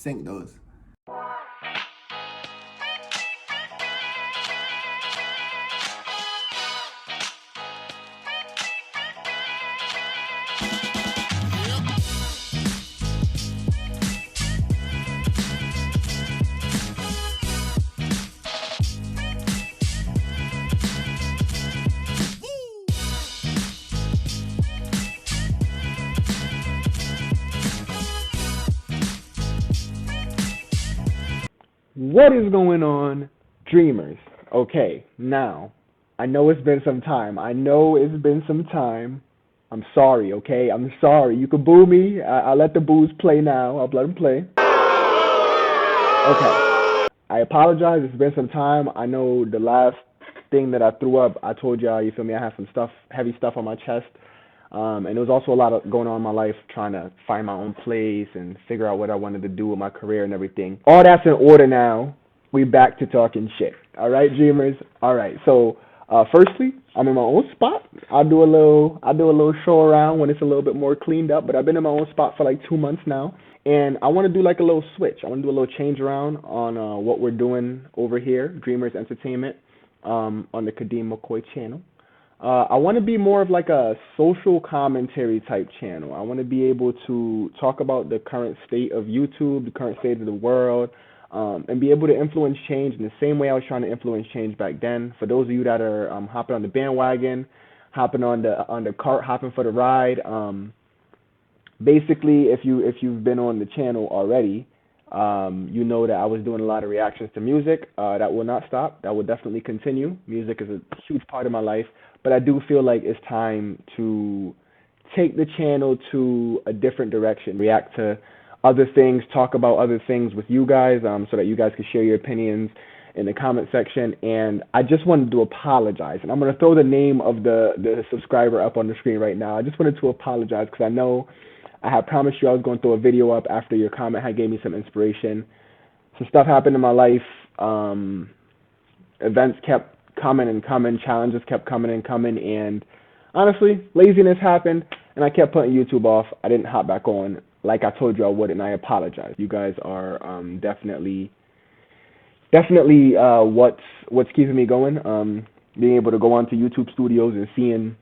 sync those. What is going on, dreamers? Okay, now, I know it's been some time. I'm sorry, okay? I'm sorry. You can boo me. I'll let the boos play now. I'll let them play. Okay. I apologize. It's been some time. I know the last thing that I threw up, I told y'all, you feel me, I had some stuff, heavy stuff on my chest. And there was also a lot of going on in my life, trying to find my own place and figure out what I wanted to do with my career and everything. All that's in order now. We back to talking shit. All right, dreamers. All right. So, firstly, I'm in my own spot. I do a little show around when it's a little bit more cleaned up. But I've been in my own spot for like 2 months now, and I want to do like a little switch. I want to do a little change around on what we're doing over here, Dreamers Entertainment, on the Kadeem McCoy channel. I want to be more of like a social commentary type channel. I want to be able to talk about the current state of YouTube, the current state of the world, and be able to influence change in the same way I was trying to influence change back then. For those of you that are hopping on the bandwagon, hopping on the cart, hopping for the ride, basically, if you've been on the channel already, you know that I was doing a lot of reactions to music. That will not stop. That will definitely continue. Music is a huge part of my life. But I do feel like it's time to take the channel to a different direction, react to other things, talk about other things with you guys, so that you guys can share your opinions in the comment section. And I just wanted to apologize. And I'm going to throw the name of the subscriber up on the screen right now. I just wanted to apologize because I know I had promised you I was going to throw a video up after your comment had gave me some inspiration. Some stuff happened in my life. Events kept coming and coming, challenges kept coming and coming, and honestly, laziness happened, and I kept putting YouTube off. I didn't hop back on like I told you I would, and I apologize. You guys are definitely what's keeping me going. Being able to go onto YouTube Studios and seeing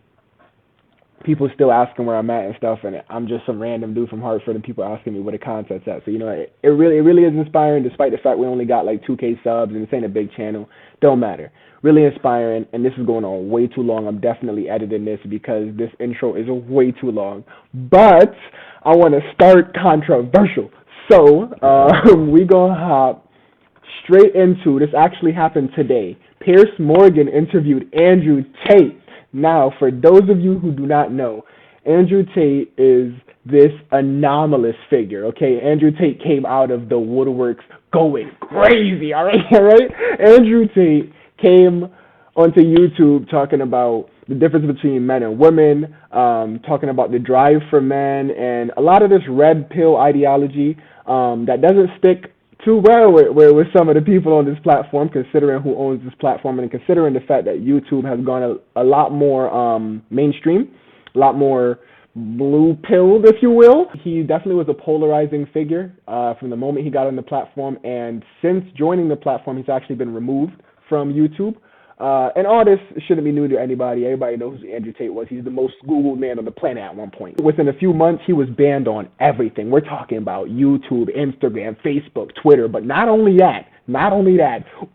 people still asking where I'm at and stuff, and I'm just some random dude from Hartford, and people asking me where the content's at. So, you know, it really is inspiring, despite the fact we only got like 2K subs, and this ain't a big channel. Don't matter. Really inspiring, and this is going on way too long. I'm definitely editing this because this intro is way too long. But I want to start controversial. So, we gonna hop straight into, this actually happened today. Piers Morgan interviewed Andrew Tate. Now, for those of you who do not know, Andrew Tate is this anomalous figure, okay? Andrew Tate came out of the woodworks going crazy, all right? Andrew Tate came onto YouTube talking about the difference between men and women, talking about the drive for men, and a lot of this red pill ideology that doesn't stick too well with some of the people on this platform, considering who owns this platform and considering the fact that YouTube has gone a lot more mainstream, a lot more blue-pilled, if you will. He definitely was a polarizing figure from the moment he got on the platform, and since joining the platform, he's actually been removed from YouTube. And all this shouldn't be new to anybody. Everybody knows who Andrew Tate was. He's the most Googled man on the planet at one point. Within a few months, he was banned on everything. We're talking about YouTube, Instagram, Facebook, Twitter. But not only that,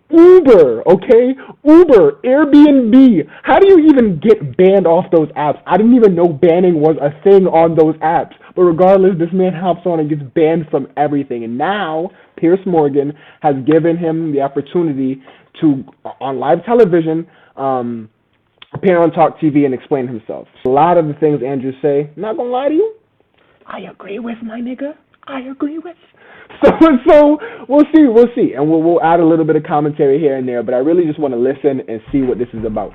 Uber, okay? Uber, Airbnb. How do you even get banned off those apps? I didn't even know banning was a thing on those apps. But regardless, this man hops on and gets banned from everything. And now, Piers Morgan has given him the opportunity to, on live television, appear on Talk TV and explain himself. A lot of the things Andrew say, not gonna lie to you, I agree with, my nigga. I agree with. So we'll see. And we'll add a little bit of commentary here and there, but I really just want to listen and see what this is about.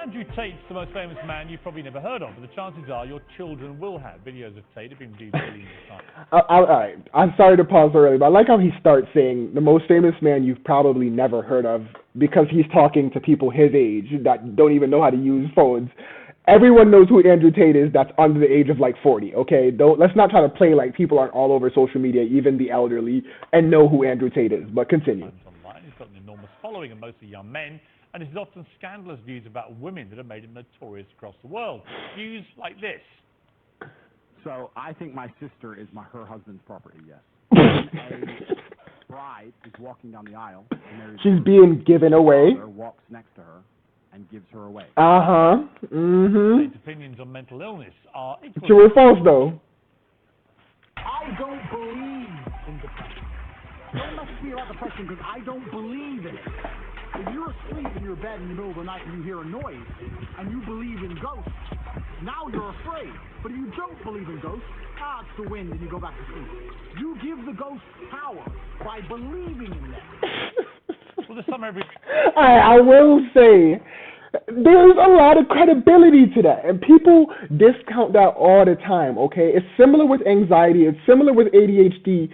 Andrew Tate's the most famous man you've probably never heard of, but the chances are your children will have. Videos of Tate have been viewed billions of times. All right, I'm sorry to pause early, but I like how he starts saying the most famous man you've probably never heard of, because he's talking to people his age that don't even know how to use phones. Everyone knows who Andrew Tate is that's under the age of like 40, okay? Let's not try to play like people aren't all over social media, even the elderly, and know who Andrew Tate is. But continue. Online. He's got an enormous following and mostly young men, and his often scandalous views about women that have made him notorious across the world. Views like this. So I think my sister is her husband's property, yes. A bride is walking down the aisle, and she's being given away. Her walks next to her and gives her away. Tate's opinions on mental illness are equally true or false, though? I don't believe in depression. Don't message me about depression because I don't believe in it. If you're asleep in your bed in the middle of the night and you hear a noise and you believe in ghosts, now you're afraid. But if you don't believe in ghosts, it's the wind and you go back to sleep. You give the ghosts power by believing in them. Well, there's some every... I will say, there's a lot of credibility to that, and people discount that all the time, okay? It's similar with anxiety, it's similar with ADHD,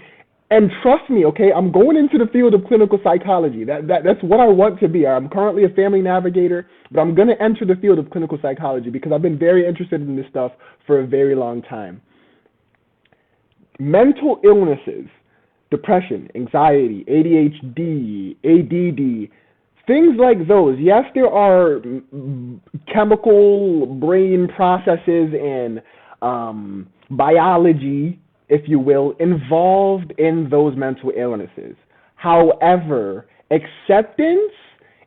and trust me, okay, I'm going into the field of clinical psychology. That's what I want to be. I'm currently a family navigator, but I'm going to enter the field of clinical psychology because I've been very interested in this stuff for a very long time. Mental illnesses, depression, anxiety, ADHD, ADD, things like those. Yes, there are chemical brain processes and biology, if you will, involved in those mental illnesses. However, acceptance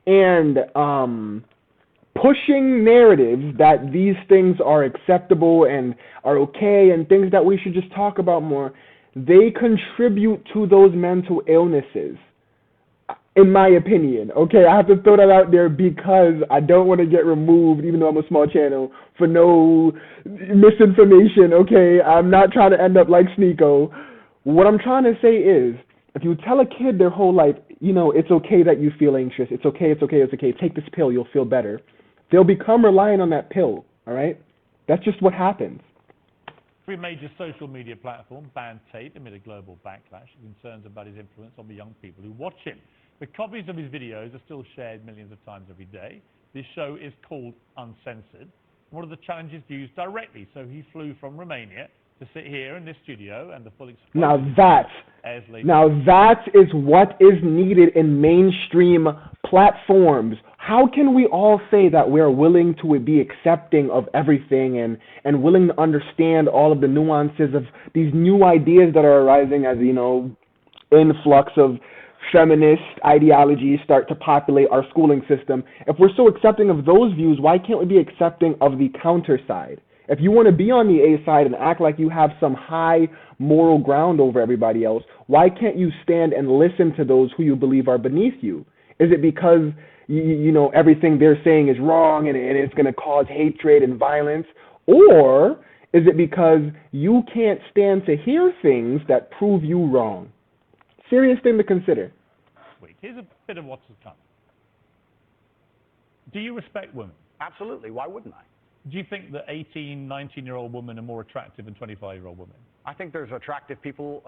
and pushing narratives that these things are acceptable and are okay and things that we should just talk about more, they contribute to those mental illnesses, in my opinion. Okay, I have to throw that out there because I don't want to get removed, even though I'm a small channel, for no misinformation, okay? I'm not trying to end up like Sneeko. What I'm trying to say is, if you tell a kid their whole life, you know, it's okay that you feel anxious, it's okay, take this pill, you'll feel better, they'll become reliant on that pill, all right? That's just what happens. Every major social media platform banned Tate amid a global backlash and concerns about his influence on the young people who watch him. But copies of his videos are still shared millions of times every day. This show is called Uncensored. One of the challenges views directly, so he flew from Romania to sit here in this studio and the full Now that is what is needed in mainstream platforms. How can we all say that we're willing to be accepting of everything and willing to understand all of the nuances of these new ideas that are arising as, you know, influx of feminist ideologies start to populate our schooling system? If we're so accepting of those views, why can't we be accepting of the counter side? If you want to be on the A side and act like you have some high moral ground over everybody else, why can't you stand and listen to those who you believe are beneath you? Is it because you know everything they're saying is wrong and it's going to cause hatred and violence? Or is it because you can't stand to hear things that prove you wrong? Serious thing to consider. Here's a bit of what's to come. Do you respect women? Absolutely. Why wouldn't I? Do you think that 18, 19-year-old women are more attractive than 25-year-old women? I think there's attractive people.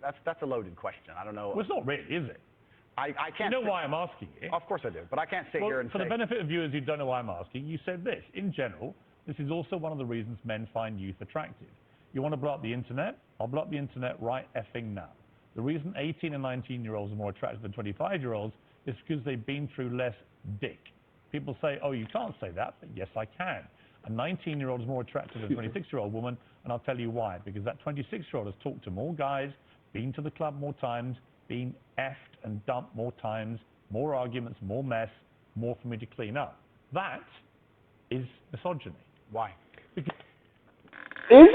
That's a loaded question. I don't know. Well, it's not really, is it? I can't. You know why I'm asking it? Of course I do, but I can't sit here and for say. the benefit of viewers who don't know why I'm asking, you said this. In general, this is also one of the reasons men find youth attractive. You want to blow up the internet? I'll blow up the internet right effing now. The reason 18 and 19-year-olds are more attractive than 25-year-olds is because they've been through less dick. People say, oh, you can't say that, but yes, I can. A 19-year-old is more attractive than a 26-year-old woman, and I'll tell you why. Because that 26-year-old has talked to more guys, been to the club more times, been effed and dumped more times, more arguments, more mess, more for me to clean up. That is misogyny. Why? Because Is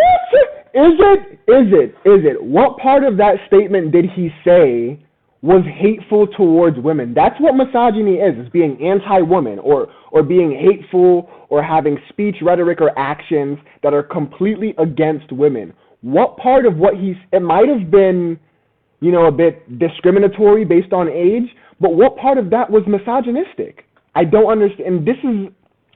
it? What part of that statement did he say was hateful towards women? That's what misogyny is being anti-woman or being hateful or having speech, rhetoric, or actions that are completely against women. What part of what it might have been, you know, a bit discriminatory based on age, but what part of that was misogynistic? I don't understand.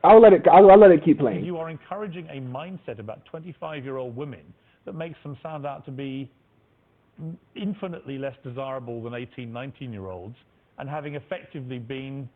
I'll let it keep playing. You are encouraging a mindset about 25-year-old women that makes them sound out to be infinitely less desirable than 18, 19-year-olds and having effectively been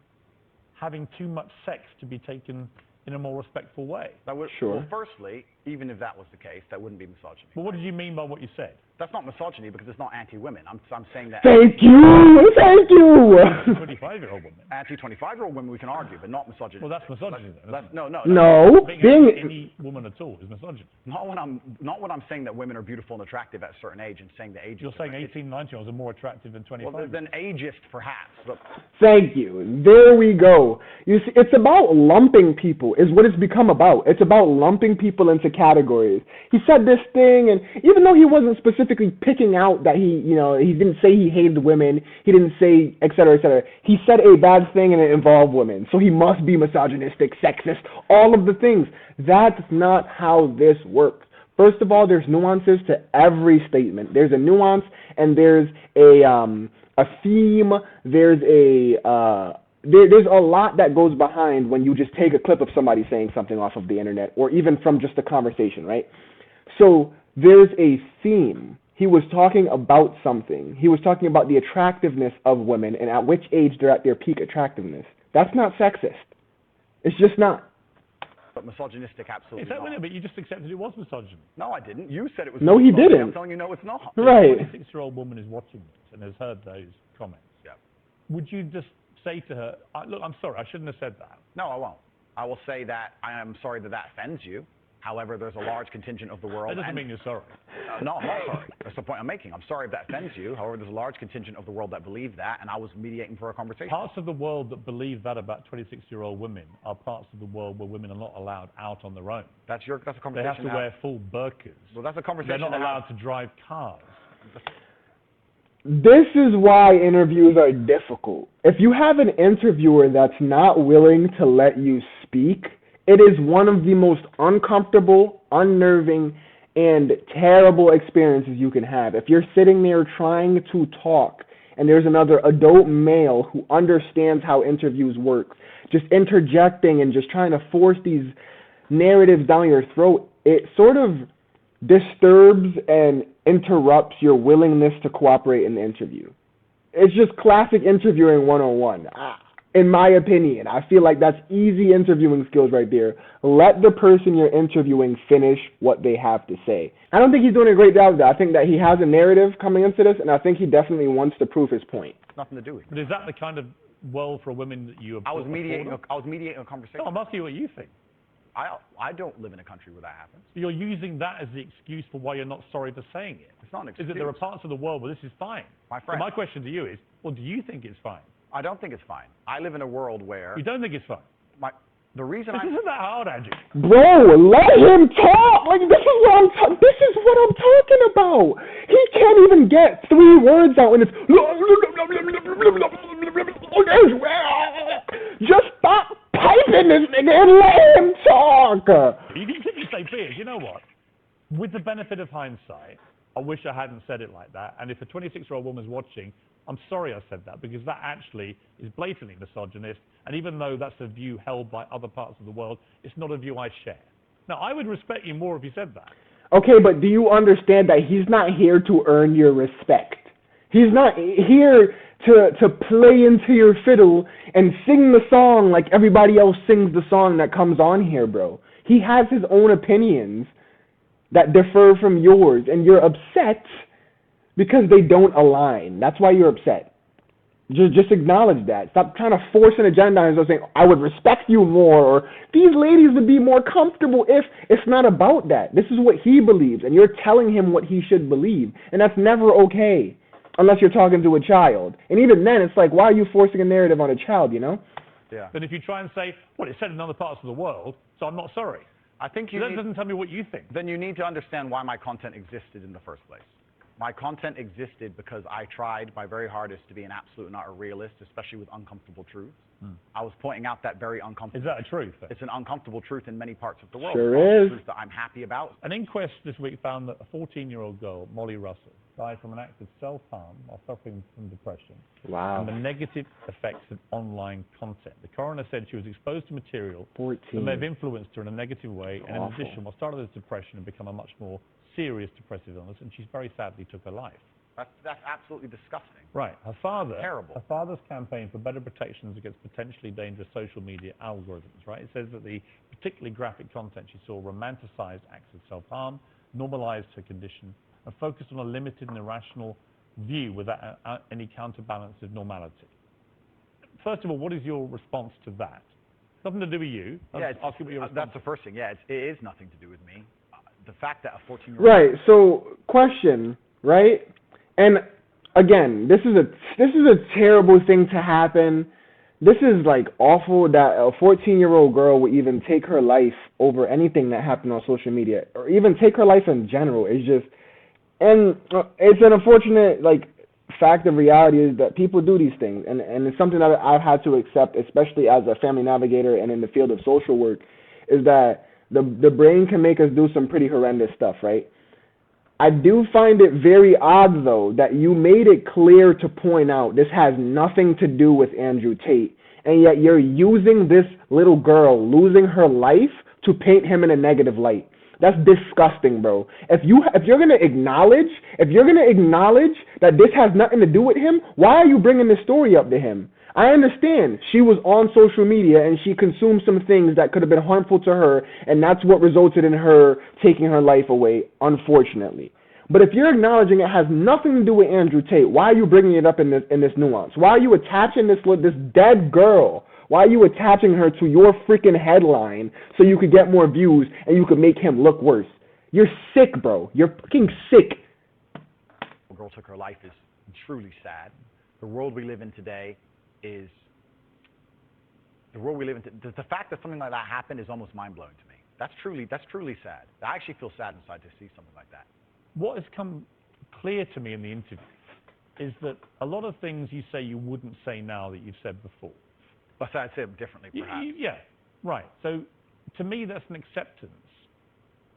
having too much sex to be taken in a more respectful way. That would, Sure. Well, firstly, even if that was the case, that wouldn't be misogyny. But what did you mean by what you said? That's not misogyny because it's not anti-women. I'm saying that Thank you! Thank you! 25-year-old women. anti-25-year-old women we can argue, but not misogyny. Well, that's misogyny then. isn't it? No. No, Being any woman at all is misogyny. Not when I'm saying that women are beautiful and attractive at a certain age and saying the age. You're saying 18, 19-year-olds are more attractive than 25. Well, than ageist, perhaps. But Thank you. There we go. You see, it's about lumping people is what it's become about. It's about lumping people into categories. He said this thing, and even though he wasn't specifically picking out that he didn't say he hated women, he didn't say et cetera, he said a bad thing and it involved women. So he must be misogynistic, sexist, all of the things. That's not how this works. First of all, there's nuances to every statement. There's a nuance and there's a theme, there's a lot that goes behind when you just take a clip of somebody saying something off of the internet or even from just a conversation, right? So there's a theme. He was talking about something. He was talking about the attractiveness of women and at which age they're at their peak attractiveness. That's not sexist. It's just not. But misogynistic, absolutely Is that not. But you just accepted it was misogyny. No, I didn't. You said it was. No, he misogyny. didn't. I'm telling you, no, it's not. Right. If a 26-year-old woman is watching this and has heard those comments, Yeah. would you just say to her, look, I'm sorry, I shouldn't have said that. No, I won't. I will say that I am sorry that offends you. However, there's a large contingent of the world. That doesn't mean you're sorry. No, I'm not sorry. That's the point I'm making. I'm sorry if that offends you. However, there's a large contingent of the world that believe that, and I was mediating for a conversation. Parts of the world that believe that about 26-year-old women are parts of the world where women are not allowed out on their own. That's a They conversation. have to wear full burqas. Well, that's a conversation. They're not allowed to drive cars. This is why interviews are difficult. If you have an interviewer that's not willing to let you speak, it is one of the most uncomfortable, unnerving, and terrible experiences you can have. If you're sitting there trying to talk and there's another adult male who understands how interviews work, just interjecting and just trying to force these narratives down your throat, it sort of disturbs and interrupts your willingness to cooperate in the interview. It's just classic interviewing 101. In my opinion, I feel like that's easy interviewing skills right there. Let the person you're interviewing finish what they have to say. I don't think he's doing a great job of that. I think that he has a narrative coming into this, and I think he definitely wants to prove his point. Nothing to do with it. But is that the kind of world for women that you I was mediating a conversation. No, I'm asking you what you think. I don't live in a country where that happens. You're using that as the excuse for why you're not sorry for saying it. It's not an excuse. Is that there are parts of the world where this is fine? My friend. So my question to you is, well, do you think it's fine? I don't think it's fine. I live in a world where You don't think it's fine? the reason This isn't that hard, Andrew. Bro, let him talk. Like this is what I'm talking about. He can't even get 3 words out and it's just stop piping this nigga and let him talk. You can simply say, Piers, you know what? With the benefit of hindsight, I wish I hadn't said it like that. And if a 26-year-old woman's watching, I'm sorry I said that, because that actually is blatantly misogynist. And even though that's a view held by other parts of the world, it's not a view I share. Now, I would respect you more if you said that. Okay, but do you understand that he's not here to earn your respect? He's not here to play into your fiddle and sing the song like everybody else sings the song that comes on here, bro. He has his own opinions that differ from yours, and you're upset because they don't align. That's why you're upset. Just acknowledge that. Stop trying to force an agenda and saying, I would respect you more, or these ladies would be more comfortable if. It's not about that. This is what he believes, and you're telling him what he should believe, and that's never okay unless you're talking to a child. And even then, it's like, why are you forcing a narrative on a child, you know? Yeah. Then if you try and say, well, it's said in other parts of the world, so I'm not sorry. I think That doesn't tell me what you think. Then you need to understand why my content existed in the first place. My content existed because I tried my very hardest to be an absolute and utter realist, especially with uncomfortable truths. I was pointing out that very uncomfortable. Is that a truth? It's an uncomfortable truth in many parts of the world. Sure It's not a is. truth that I'm happy about. An inquest this week found that a 14-year-old girl, Molly Russell, died from an act of self-harm while suffering from depression Wow. and the negative effects of online content. The coroner said she was exposed to material 14. that may have influenced her in a negative way, and in Awful. addition, what started as depression had become a much more serious depressive illness, and she very sadly took her life. That's absolutely disgusting. Right. Her father's campaign for better protections against potentially dangerous social media algorithms, right? It says that the particularly graphic content she saw romanticized acts of self-harm, normalized her condition, and focused on a limited and irrational view without any counterbalance of normality. First of all, what is your response to that? Nothing to do with you. That's the first thing. Yeah, it is nothing to do with me. The fact that a 14-year-old... Right. So, question, right? And again, this is a terrible thing to happen. This is like awful that a 14-year-old girl would even take her life over anything that happened on social media, or even take her life in general. It's just, and it's an unfortunate fact of reality is that people do these things, and it's something that I've had to accept, especially as a family navigator and in the field of social work, is that the brain can make us do some pretty horrendous stuff, right? I do find it very odd, though, that you made it clear to point out this has nothing to do with Andrew Tate, and yet you're using this little girl losing her life to paint him in a negative light. That's disgusting, bro. If you're gonna acknowledge that this has nothing to do with him, why are you bringing this story up to him? I understand she was on social media and she consumed some things that could have been harmful to her, and that's what resulted in her taking her life away, unfortunately. But if you're acknowledging it has nothing to do with Andrew Tate, why are you bringing it up in this nuance? Why are you attaching this dead girl? Why are you attaching her to your freaking headline so you could get more views and you could make him look worse? You're sick, bro. You're fucking sick. The girl took her life is truly sad. The world we live in today is... The fact that something like that happened is almost mind-blowing to me. That's truly sad. I actually feel sad inside to see something like that. What has come clear to me in the interview is that a lot of things you say you wouldn't say now that you've said before. But I'd say it differently, perhaps. Yeah, right. So to me, that's an acceptance.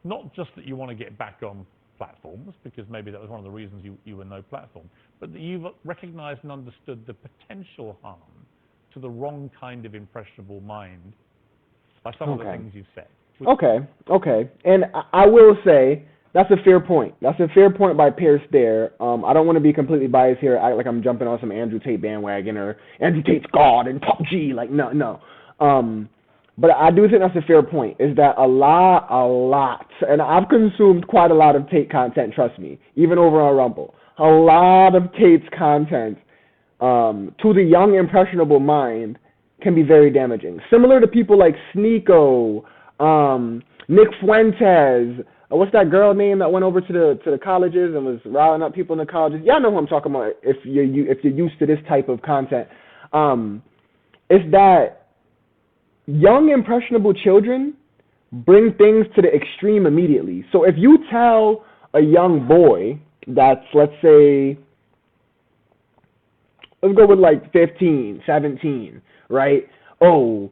Not just that you want to get back on platforms, because maybe that was one of the reasons you were no platform, but that you've recognized and understood the potential harm to the wrong kind of impressionable mind by some of the things you've said. Okay. And I will say, that's a fair point. That's a fair point by Pierce there. I don't want to be completely biased here, act like I'm jumping on some Andrew Tate bandwagon or Andrew Tate's God and top G. No. But I do think that's a fair point, is that a lot, and I've consumed quite a lot of Tate content, trust me, even over on Rumble. A lot of Tate's content to the young, impressionable mind can be very damaging. Similar to people like Sneeko, Nick Fuentes. What's that girl name that went over to the colleges and was riling up people in the colleges? Y'all know who I'm talking about if you're used to this type of content. It's that young, impressionable children bring things to the extreme immediately. So if you tell a young boy that's, let's say, let's go with 15, 17, right? Oh,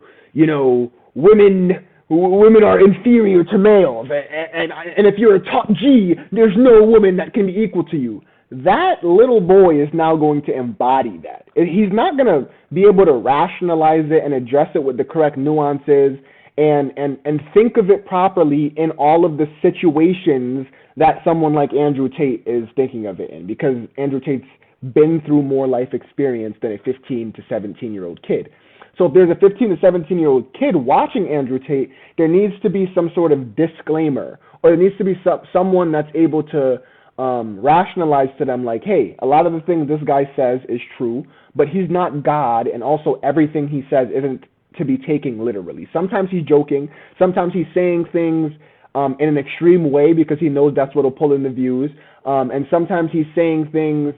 women are inferior to males, and if you're a top G, there's no woman that can be equal to you. That little boy is now going to embody that. He's not going to be able to rationalize it and address it with the correct nuances and think of it properly in all of the situations that someone like Andrew Tate is thinking of it in, because Andrew Tate's been through more life experience than a 15 to 17-year-old kid. So if there's a 15 to 17-year-old kid watching Andrew Tate, there needs to be some sort of disclaimer, or there needs to be someone that's able to rationalize to them, like, hey, a lot of the things this guy says is true, but he's not God, and also everything he says isn't to be taken literally. Sometimes he's joking. Sometimes he's saying things in an extreme way because he knows that's what will pull in the views. And sometimes he's saying things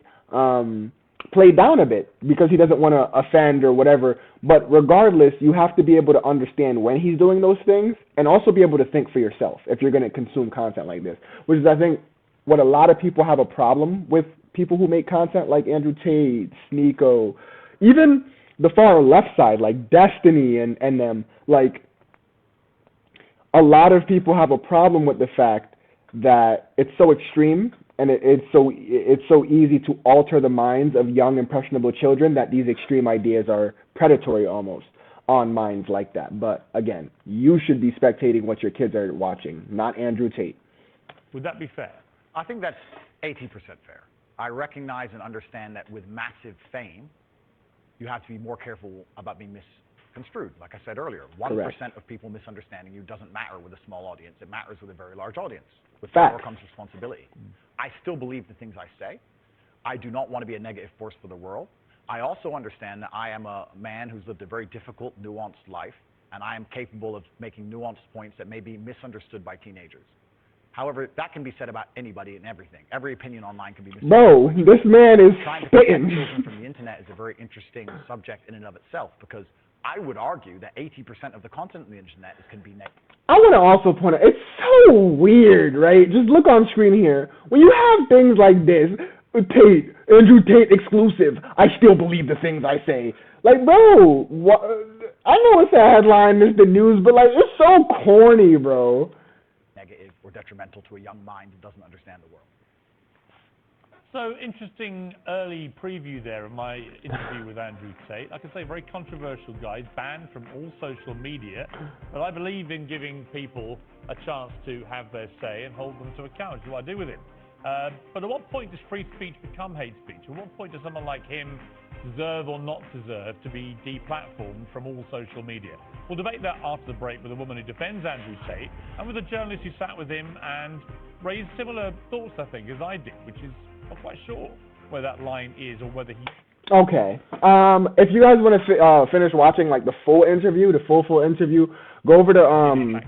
played down a bit because he doesn't want to offend or whatever. But regardless, you have to be able to understand when he's doing those things and also be able to think for yourself if you're going to consume content like this, which is, I think, what a lot of people have a problem with people who make content like Andrew Tate, Sneeko, even the far left side, like Destiny and them. Like, a lot of people have a problem with the fact that it's so extreme and it's so easy to alter the minds of young, impressionable children that these extreme ideas are predatory almost on minds like that. But again, you should be spectating what your kids are watching, not Andrew Tate. Would that be fair? I think that's 80% fair. I recognize and understand that with massive fame, you have to be more careful about being misconstrued. Like I said earlier, 1% of people misunderstanding you doesn't matter with a small audience. It matters with a very large audience. With power comes responsibility. I still believe the things I say. I do not want to be a negative force for the world. I also understand that I am a man who's lived a very difficult, nuanced life, and I am capable of making nuanced points that may be misunderstood by teenagers. However, that can be said about anybody and everything. Every opinion online can be misunderstood. Bro, this man is trying to protect spitting. children from the internet is a very interesting subject in and of itself, because I would argue that 80% of the content on the internet can be negative. I want to also point out, it's so weird, right? Just look on screen here. When you have things like this, Tate, Andrew Tate exclusive, I still believe the things I say. Like, bro, what? I know it's a headline, it's the news, but, like, it's so corny, bro. Negative or detrimental to a young mind that doesn't understand the world. So, interesting early preview there of my interview with Andrew Tate. Like I say, very controversial guy, banned from all social media, but I believe in giving people a chance to have their say and hold them to account, which is what I do with him. But at what point does free speech become hate speech? At what point does someone like him deserve or not deserve to be deplatformed from all social media? We'll debate that after the break with a woman who defends Andrew Tate and with a journalist who sat with him and raised similar thoughts, I think, as I did, which is not quite sure where that line is or whether he... Okay. If you guys want to finish watching, like, the full interview, full interview, go over to,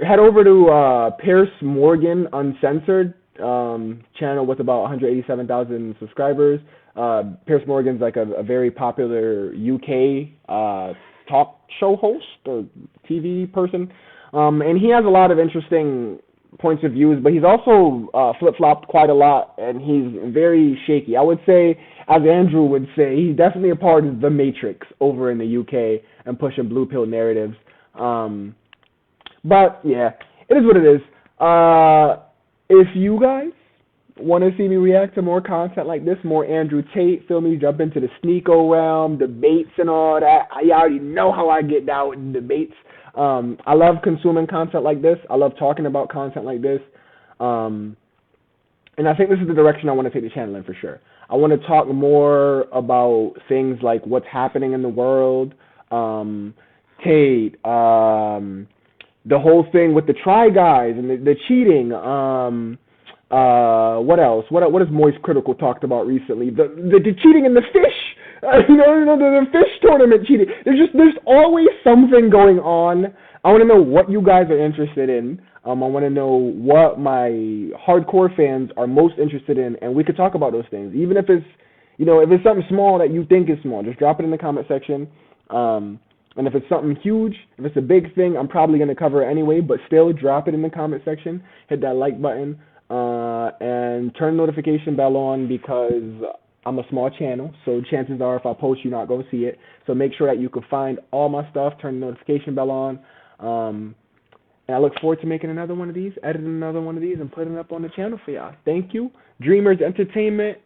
head over to Pierce Morgan Uncensored channel with about 187,000 subscribers. Pierce Morgan's like a very popular UK talk show host or TV person, and he has a lot of interesting points of views, but he's also flip-flopped quite a lot, and he's very shaky. I would say, as Andrew would say, he's definitely a part of the Matrix over in the UK and pushing blue pill narratives. But yeah, it is what it is. If you guys want to see me react to more content like this, more Andrew Tate, feel me, jump into the Sneeko realm, debates and all that. I already know how I get down with debates. I love consuming content like this. I love talking about content like this. And I think this is the direction I want to take the channel in for sure. I want to talk more about things like what's happening in the world, Tate, the whole thing with the Try Guys and the cheating. What else? What has Moist Critical talked about recently? The cheating in the fish. The fish tournament cheating. There's always something going on. I want to know what you guys are interested in. I want to know what my hardcore fans are most interested in, and we could talk about those things. Even if it's, if it's something small that you think is small, just drop it in the comment section. And if it's something huge, if it's a big thing, I'm probably going to cover it anyway, but still drop it in the comment section. Hit that like button and turn the notification bell on, because I'm a small channel, so chances are if I post, you're not going to see it. So make sure that you can find all my stuff, turn the notification bell on. And I look forward to making another one of these, editing another one of these, and putting it up on the channel for y'all. Thank you. Dreamers Entertainment.